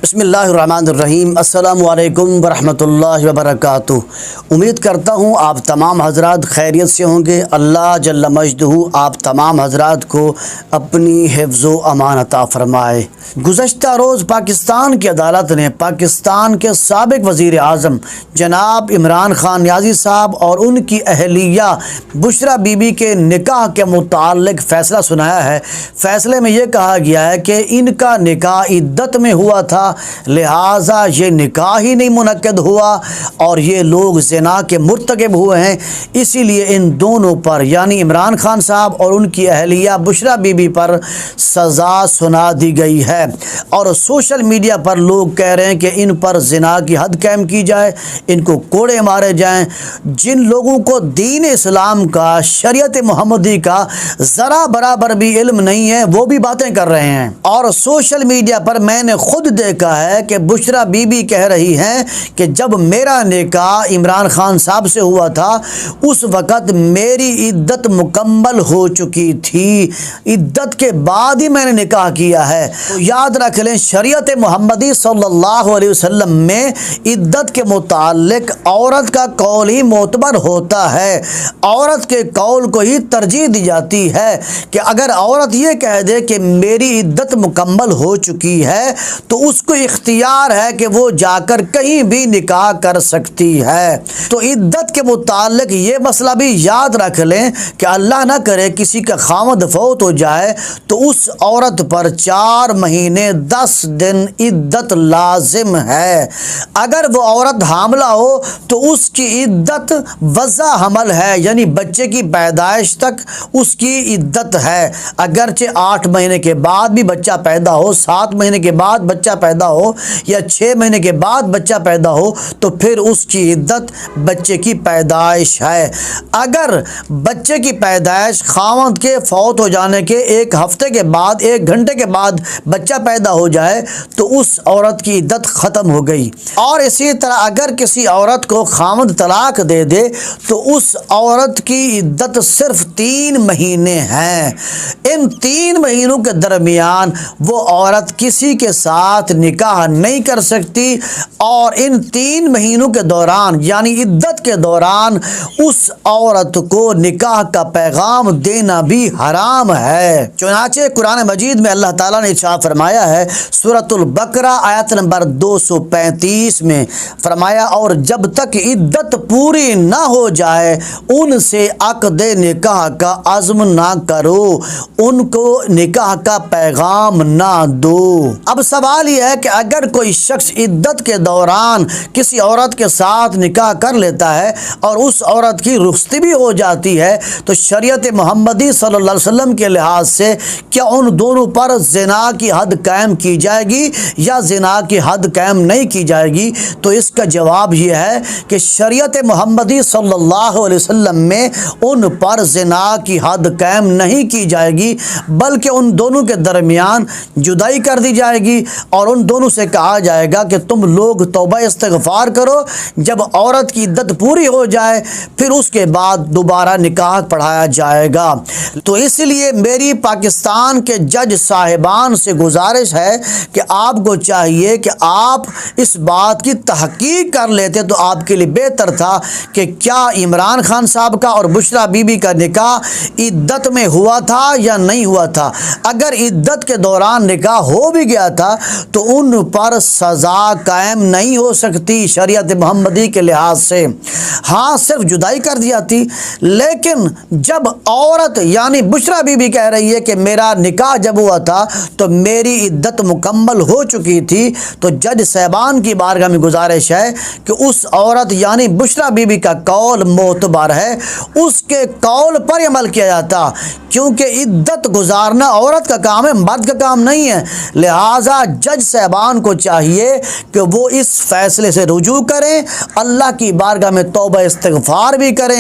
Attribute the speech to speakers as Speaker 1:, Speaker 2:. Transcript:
Speaker 1: بسم اللہ الرحمن الرحیم۔ السلام علیکم ورحمۃ اللہ وبرکاتہ۔ امید کرتا ہوں آپ تمام حضرات خیریت سے ہوں گے۔ اللہ جل مجدہ آپ تمام حضرات کو اپنی حفظ و امان عطا فرمائے۔ گزشتہ روز پاکستان کی عدالت نے پاکستان کے سابق وزیر اعظم جناب عمران خان نیازی صاحب اور ان کی اہلیہ بشریٰ بی بی کے نکاح کے متعلق فیصلہ سنایا ہے۔ فیصلے میں یہ کہا گیا ہے کہ ان کا نکاح عدت میں ہوا تھا، لہٰذا یہ نکاح ہی نہیں منعقد ہوا اور یہ لوگ زنا کے مرتکب ہوئے ہیں، اسی لیے ان دونوں پر یعنی عمران خان صاحب اور ان کی اہلیہ بشریٰ بی بی پر سزا سنا دی گئی ہے۔ اور سوشل میڈیا پر لوگ کہہ رہے ہیں کہ ان پر زنا کی حد قائم کی جائے، ان کو کوڑے مارے جائیں۔ جن لوگوں کو دین اسلام کا، شریعت محمدی کا ذرا برابر بھی علم نہیں ہے وہ بھی باتیں کر رہے ہیں۔ اور سوشل میڈیا پر میں نے خود دیکھا ہے کہ بشریٰ بی بی کہہ رہی ہیں کہ جب میرا نکاح عمران خان صاحب سے ہوا تھا اس وقت میری عدت مکمل ہو چکی تھی، عدت کے بعد ہی میں نے نکاح کیا ہے۔ تو یاد رکھ لیں شریعت محمدی صلی اللہ علیہ وسلم میں عدت کے متعلق عورت کا قول ہی معتبر ہوتا ہے، عورت کے قول کو ہی ترجیح دی جاتی ہے کہ اگر عورت یہ کہہ دے کہ میری عدت مکمل ہو چکی ہے تو اس کو اختیار ہے کہ وہ جا کر کہیں بھی نکاح کر سکتی ہے۔ تو عدت کے متعلق یہ مسئلہ بھی یاد رکھ لیں کہ اللہ نہ کرے کسی کا خامد فوت ہو جائے تو اس عورت پر 4 مہینے 10 دن عدت لازم ہے۔ اگر وہ عورت حاملہ ہو تو اس کی عدت وضع حمل ہے، یعنی بچے کی پیدائش تک اس کی عدت ہے۔ اگرچہ 8 مہینے کے بعد بھی بچہ پیدا ہو، 7 مہینے کے بعد بچہ پیدا ہو یا 6 مہینے کے بعد بچہ پیدا ہو تو پھر اس کی عدت بچے کی پیدائش ہے۔ اگر بچے کی پیدائش خاوند کے فوت ہو جانے کے 1 ہفتے کے بعد، 1 گھنٹے کے بعد بچہ پیدا ہو جائے تو اس عورت کی عدت ختم ہو گئی۔ اور اسی طرح اگر کسی عورت کو خاوند طلاق دے دے تو اس عورت کی عدت صرف 3 مہینے ہیں۔ ان 3 مہینوں کے درمیان وہ عورت کسی کے ساتھ نکاح نہیں کر سکتی، اور ان 3 مہینوں کے دوران یعنی عدت کے دوران اس عورت کو نکاح کا پیغام دینا بھی حرام ہے۔ چنانچہ قرآن مجید میں اللہ تعالیٰ نے ارشاد فرمایا ہے سورۃ البقرہ آیت نمبر 235 میں فرمایا، اور جب تک عدت پوری نہ ہو جائے ان سے عقد نکاح کا عزم نہ کرو، ان کو نکاح کا پیغام نہ دو۔ اب سوال یہ ہے کہ اگر کوئی شخص عدت کے دوران کسی عورت کے ساتھ نکاح کر لیتا ہے اور اس عورت کی رخصتی بھی ہو جاتی ہے تو شریعت محمدی صلی اللہ علیہ وسلم کے لحاظ سے کیا ان دونوں پر زنا کی حد قائم کی جائے گی یا زنا کی حد قائم نہیں کی جائے گی؟ تو اس کا جواب یہ ہے کہ شریعت محمدی صلی اللہ علیہ وسلم میں ان پر زنا کی حد قائم نہیں کی جائے گی، بلکہ ان دونوں کے درمیان جدائی کر دی جائے گی اور ان دونوں سے کہا جائے گا کہ تم لوگ توبہ استغفار کرو۔ جب عورت کی عدت پوری ہو جائے پھر اس کے بعد دوبارہ نکاح پڑھایا جائے گا۔ تو اس لیے میری پاکستان کے جج صاحبان سے گزارش ہے کہ آپ کو چاہیے کہ آپ اس بات کی تحقیق کر لیتے تو آپ کے لیے بہتر تھا کہ کیا عمران خان صاحب کا اور بشریٰ بی بی کا نکاح عدت میں ہوا تھا یا نہیں ہوا تھا۔ اگر عدت کے دوران نکاح ہو بھی گیا تھا تو ان پر سزا قائم نہیں ہو سکتی شریعت محمدی کے لحاظ سے، ہاں صرف جدائی کر دی جاتی۔ لیکن جب عورت یعنی بشریٰ بی بی کہہ رہی ہے کہ میرا نکاح جب ہوا تھا تو میری عدت مکمل ہو چکی تھی، تو جج صاحبان کی بارگاہ میں گزارش ہے کہ اس عورت یعنی بشریٰ بی بی کا قول معتبر ہے، اس کے قول پر عمل کیا جاتا، کیونکہ عدت گزارنا عورت کا کام ہے، مرد کا کام نہیں ہے۔ لہٰذا جج صاحبان کو چاہیے کہ وہ اس فیصلے سے رجوع کریں، اللہ کی بارگاہ میں توبہ استغفار بھی کریں۔